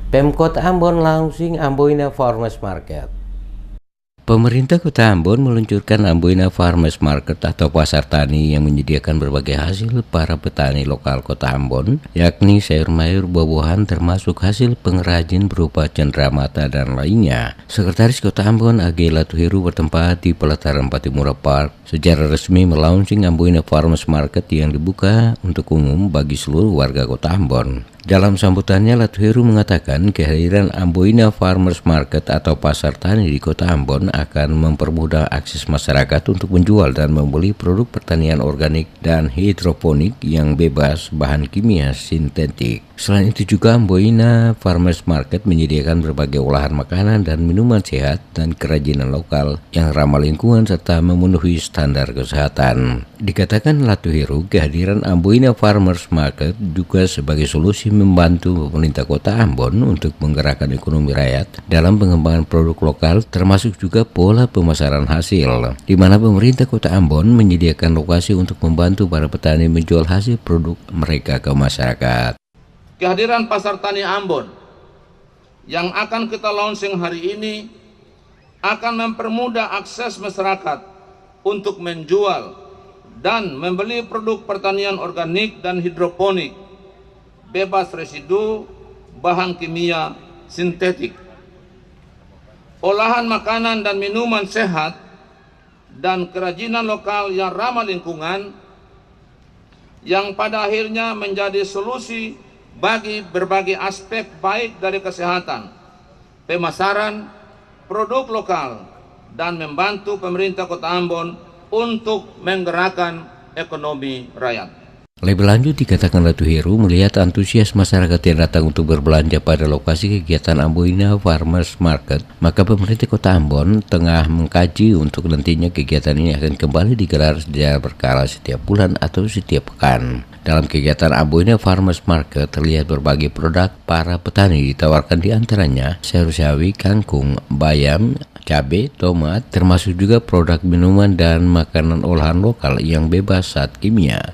Pemkot Ambon launching Amboina Farmers Market. Pemerintah Kota Ambon meluncurkan Amboina Farmers Market atau pasar tani yang menyediakan berbagai hasil para petani lokal Kota Ambon, yakni sayur mayur, buah-buahan termasuk hasil pengrajin berupa cenderamata dan lainnya. Sekretaris Kota Ambon AG Latuheru bertempat di pelataran Patimura Park secara resmi melaunching Amboina Farmers Market yang dibuka untuk umum bagi seluruh warga Kota Ambon. Dalam sambutannya, Latuheru mengatakan kehadiran Amboina Farmers Market atau pasar tani di Kota Ambon akan mempermudah akses masyarakat untuk menjual dan membeli produk pertanian organik dan hidroponik yang bebas bahan kimia sintetik. Selain itu juga Amboina Farmers Market menyediakan berbagai olahan makanan dan minuman sehat dan kerajinan lokal yang ramah lingkungan serta memenuhi standar kesehatan. Dikatakan Latuheru, kehadiran Amboina Farmers Market juga sebagai solusi membantu pemerintah Kota Ambon untuk menggerakkan ekonomi rakyat dalam pengembangan produk lokal termasuk juga pola pemasaran hasil, di mana pemerintah Kota Ambon menyediakan lokasi untuk membantu para petani menjual hasil produk mereka ke masyarakat. Kehadiran Pasar Tani Ambon yang akan kita launching hari ini akan mempermudah akses masyarakat untuk menjual dan membeli produk pertanian organik dan hidroponik bebas residu bahan kimia sintetik, olahan makanan dan minuman sehat, dan kerajinan lokal yang ramah lingkungan yang pada akhirnya menjadi solusi bagi berbagai aspek baik dari kesehatan, pemasaran, produk lokal, dan membantu pemerintah Kota Ambon untuk menggerakkan ekonomi rakyat. Lebih lanjut dikatakan Latuheru melihat antusias masyarakat yang datang untuk berbelanja pada lokasi kegiatan Amboina Farmers Market, maka pemerintah Kota Ambon tengah mengkaji untuk nantinya kegiatan ini akan kembali digelar secara berkala setiap bulan atau setiap pekan. Dalam kegiatan Amboina Farmers Market terlihat berbagai produk para petani ditawarkan, diantaranya sayur sawi, kangkung, bayam, cabai, tomat, termasuk juga produk minuman dan makanan olahan lokal yang bebas zat kimia.